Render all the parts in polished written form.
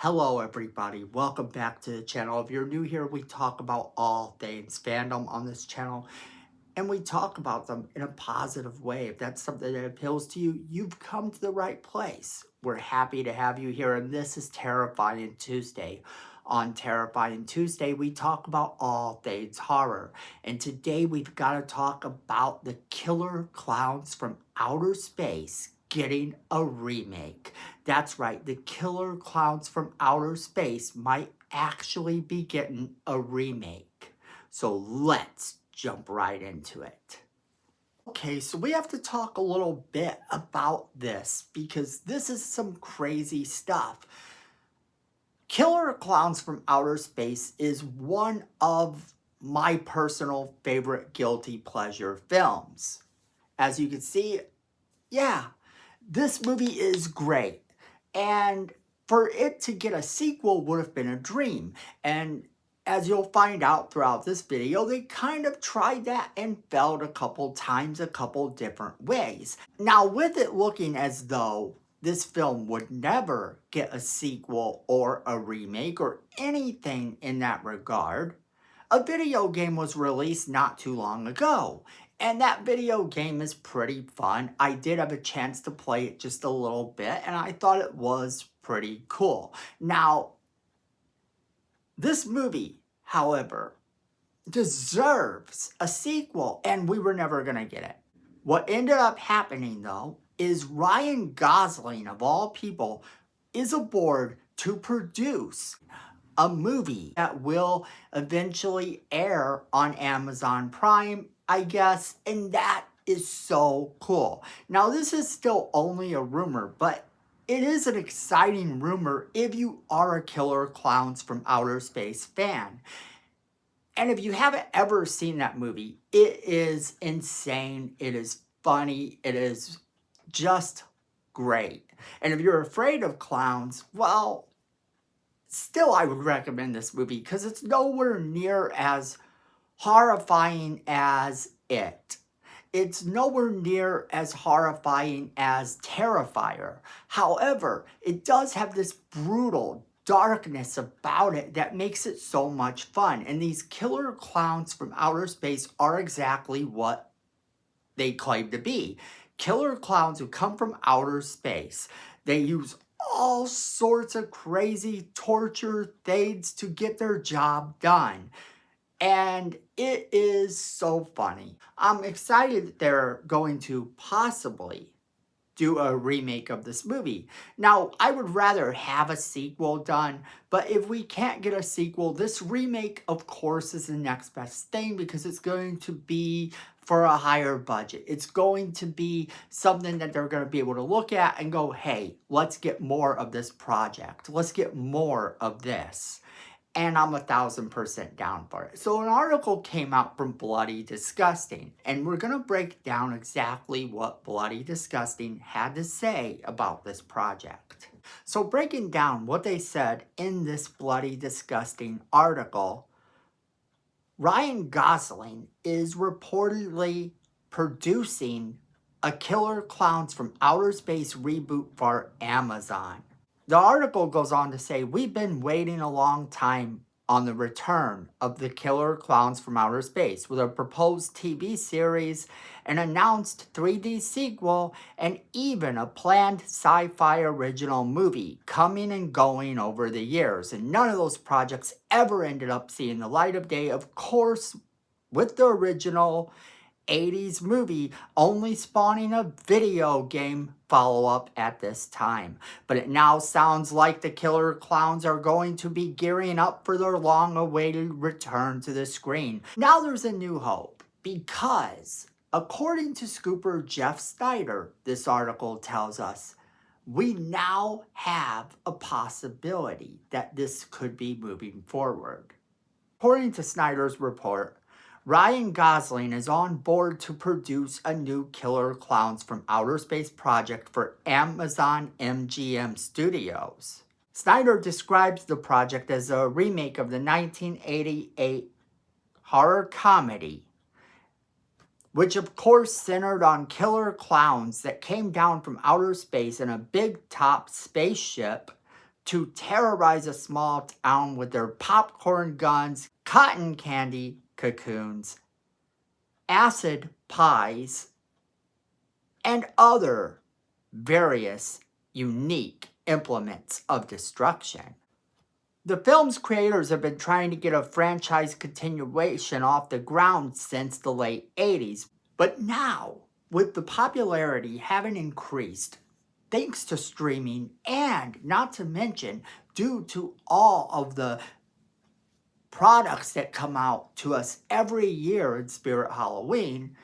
Hello everybody, welcome back to the channel. If you're new here, we talk about all things fandom on this channel, and we talk about them in a positive way. If that's something that appeals to you, you've come to the right place. We're happy to have you here, and this is Terrifying Tuesday. On Terrifying Tuesday, we talk about all things horror, and today we've got to talk about the killer clowns from outer space getting a remake. That's right, the killer clowns from outer space might actually be getting a remake. So let's jump right into it. Okay, so we have to talk a little bit about this because this is some crazy stuff. Killer Clowns from Outer Space is one of my personal favorite guilty pleasure films. As you can see, yeah, this movie is great. And for it to get a sequel would have been a dream. And as you'll find out throughout this video, they kind of tried that and failed a couple times, a couple different ways. Now, with it looking as though this film would never get a sequel or a remake or anything in that regard, a video game was released not too long ago. And that video game is pretty fun. I did have a chance to play it just a little bit, and I thought it was pretty cool. Now, this movie, however, deserves a sequel, and we were never going to get it. What ended up happening, though, is Ryan Gosling, of all people, is aboard to produce a movie that will eventually air on Amazon Prime, I guess, and that is so cool. Now, this is still only a rumor, but it is an exciting rumor if you are a Killer Clowns from Outer Space fan. And if you haven't ever seen that movie, it is insane, it is funny, it is just great. And if you're afraid of clowns, well, still I would recommend this movie because it's nowhere near as horrifying as it. It's nowhere near as horrifying as Terrifier. However, it does have this brutal darkness about it that makes it so much fun. And these killer clowns from outer space are exactly what they claim to be. Killer clowns who come from outer space. They use all sorts of crazy torture things to get their job done. And it is so funny. I'm excited that they're going to possibly do a remake of this movie. Now, I would rather have a sequel done, but if we can't get a sequel, this remake, of course, is the next best thing because it's going to be for a higher budget. It's going to be something that they're going to be able to look at and go, hey, let's get more of this project. Let's get more of this. And I'm 1000% down for it. So an article came out from Bloody Disgusting, and we're going to break down exactly what Bloody Disgusting had to say about this project. So breaking down what they said in this Bloody Disgusting article, Ryan Gosling is reportedly producing a Killer Clowns from Outer Space reboot for Amazon. The article goes on to say, we've been waiting a long time on the return of the Killer Clowns from Outer Space with a proposed TV series, an announced 3D sequel, and even a planned sci-fi original movie coming and going over the years. And none of those projects ever ended up seeing the light of day, of course, with the original 80s movie only spawning a video game follow-up at this time. But it now sounds like the Killer Clowns are going to be gearing up for their long-awaited return to the screen. Now there's a new hope because, according to scooper Jeff Snyder, this article tells us, we now have a possibility that this could be moving forward. According to Snyder's report, Ryan Gosling is on board to produce a new Killer Clowns from Outer Space project for Amazon MGM Studios. Snyder describes the project as a remake of the 1988 horror comedy, which of course centered on killer clowns that came down from outer space in a big top spaceship to terrorize a small town with their popcorn guns, cotton candy cocoons, acid pies, and other various unique implements of destruction. The film's creators have been trying to get a franchise continuation off the ground since the late 80s, but now, with the popularity having increased thanks to streaming and, not to mention, due to all of the products that come out to us every year in Spirit Halloween,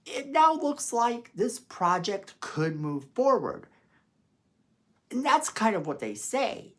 it now looks like this project could move forward. And that's kind of what they say,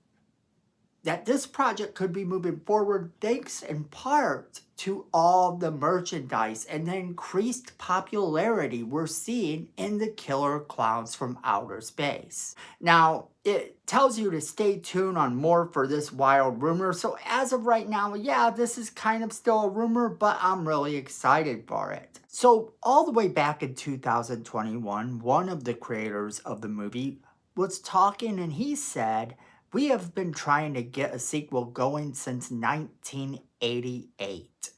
that this project could be moving forward thanks in part to all the merchandise and the increased popularity we're seeing in the killer clowns from outer space. Now, it tells you to stay tuned on more for this wild rumor, so as of right now, yeah, this is kind of still a rumor, but I'm really excited for it. So, all the way back in 2021, one of the creators of the movie was talking and he said, "We have been trying to get a sequel going since 1988.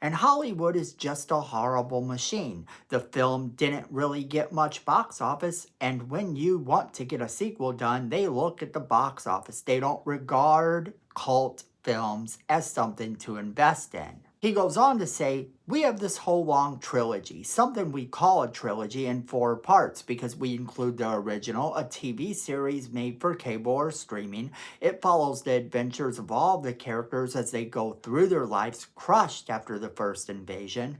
And Hollywood is just a horrible machine. The film didn't really get much box office, and when you want to get a sequel done, they look at the box office. They don't regard cult films as something to invest in." He goes on to say, "We have this whole long trilogy, something we call a trilogy, in 4 parts because we include the original, a TV series made for cable or streaming. It follows the adventures of all of the characters as they go through their lives crushed after the first invasion,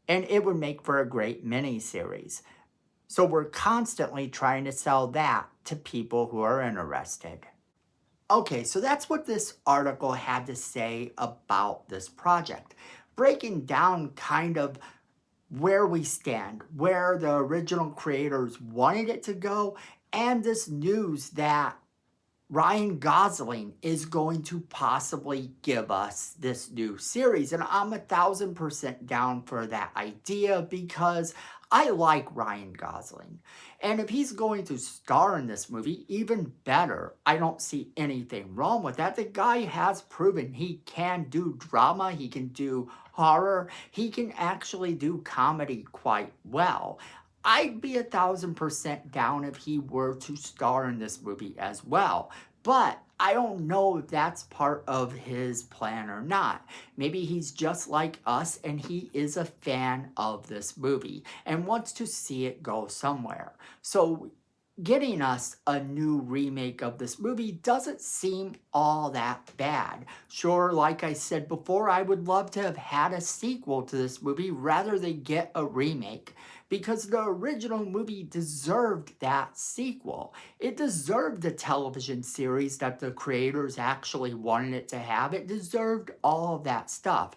and it would make for a great mini-series. So we're constantly trying to sell that to people who are interested." Okay, so that's what this article had to say about this project, breaking down kind of where we stand, where the original creators wanted it to go, and this news that Ryan Gosling is going to possibly give us this new series. And I'm 1000% down for that idea because I like Ryan Gosling. And if he's going to star in this movie, even better. I don't see anything wrong with that. The guy has proven he can do drama, he can do horror, he can actually do comedy quite well. I'd be 1000% down if he were to star in this movie as well. But I don't know if that's part of his plan or not. Maybe he's just like us and he is a fan of this movie and wants to see it go somewhere. So getting us a new remake of this movie doesn't seem all that bad. Sure, like I said before, I would love to have had a sequel to this movie rather than get a remake, because the original movie deserved that sequel. It deserved the television series that the creators actually wanted it to have. It deserved all of that stuff.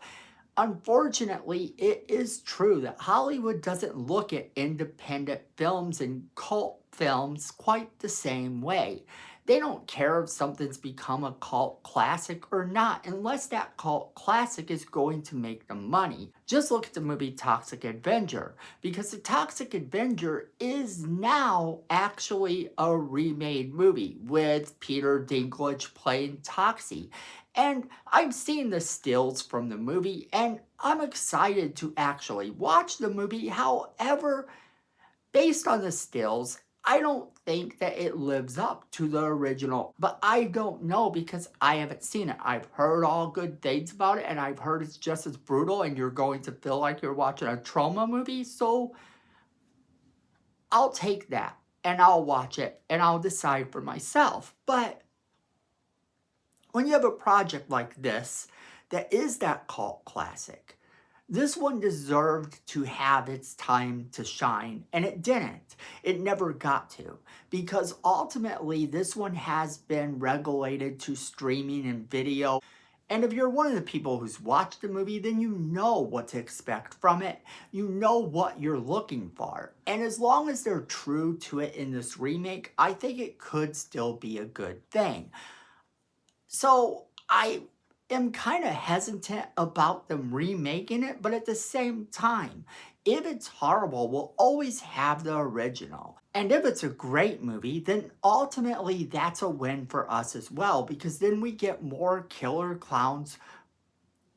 Unfortunately, it is true that Hollywood doesn't look at independent films and cult films quite the same way. They don't care if something's become a cult classic or not, unless that cult classic is going to make them money. Just look at the movie Toxic Avenger, because the Toxic Avenger is now actually a remade movie with Peter Dinklage playing Toxie. And I've seen the stills from the movie, and I'm excited to actually watch the movie. However, based on the stills, I don't think that it lives up to the original. But I don't know because I haven't seen it. I've heard all good things about it, and I've heard it's just as brutal, and you're going to feel like you're watching a trauma movie. So I'll take that, and I'll watch it, and I'll decide for myself. But when you have a project like this that is that cult classic, this one deserved to have its time to shine, and it didn't. It never got to, because ultimately this one has been regulated to streaming and video. And if you're one of the people who's watched the movie, then you know what to expect from it. You know what you're looking for. And as long as they're true to it in this remake, I think it could still be a good thing. So I am kind of hesitant about them remaking it, but at the same time, If it's horrible, we'll always have the original. And if it's a great movie, then ultimately that's a win for us as well, because then we get more killer clowns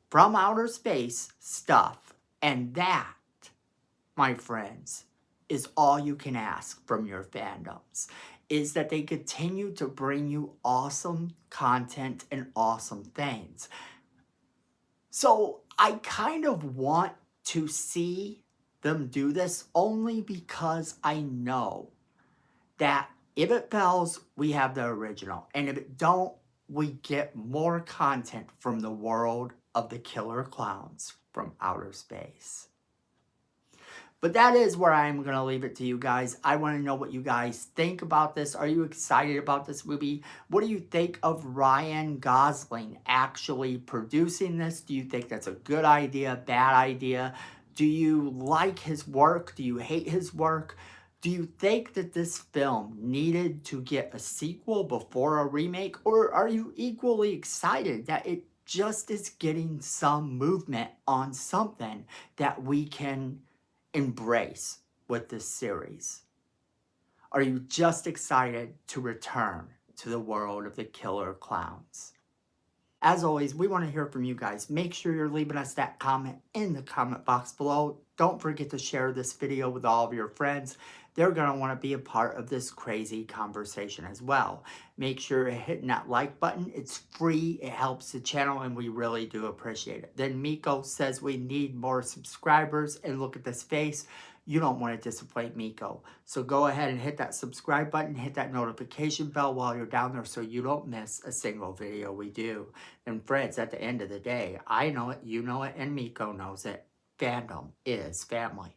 from outer space stuff. And that, my friends, is all you can ask from your fandoms, is that they continue to bring you awesome content and awesome things. So I kind of want to see them do this only because I know that if it fails, we have the original. And if it don't, we get more content from the world of the killer clowns from outer space. But that is where I'm going to leave it to you guys. I want to know what you guys think about this. Are you excited about this movie? What do you think of Ryan Gosling actually producing this? Do you think that's a good idea, bad idea? Do you like his work? Do you hate his work? Do you think that this film needed to get a sequel before a remake? Or are you equally excited that it just is getting some movement on something that we can embrace with this series? Are you just excited to return to the world of the killer clowns? As always, we want to hear from you guys. Make sure you're leaving us that comment in the comment box below. Don't forget to share this video with all of your friends. They're going to want to be a part of this crazy conversation as well. Make sure you're hitting that like button. It's free. It helps the channel, and we really do appreciate it. Then Miko says we need more subscribers, and look at this face. You don't want to disappoint Miko. So go ahead and hit that subscribe button, hit that notification bell while you're down there so you don't miss a single video we do. And friends, at the end of the day, I know it, you know it, and Miko knows it. Fandom is family.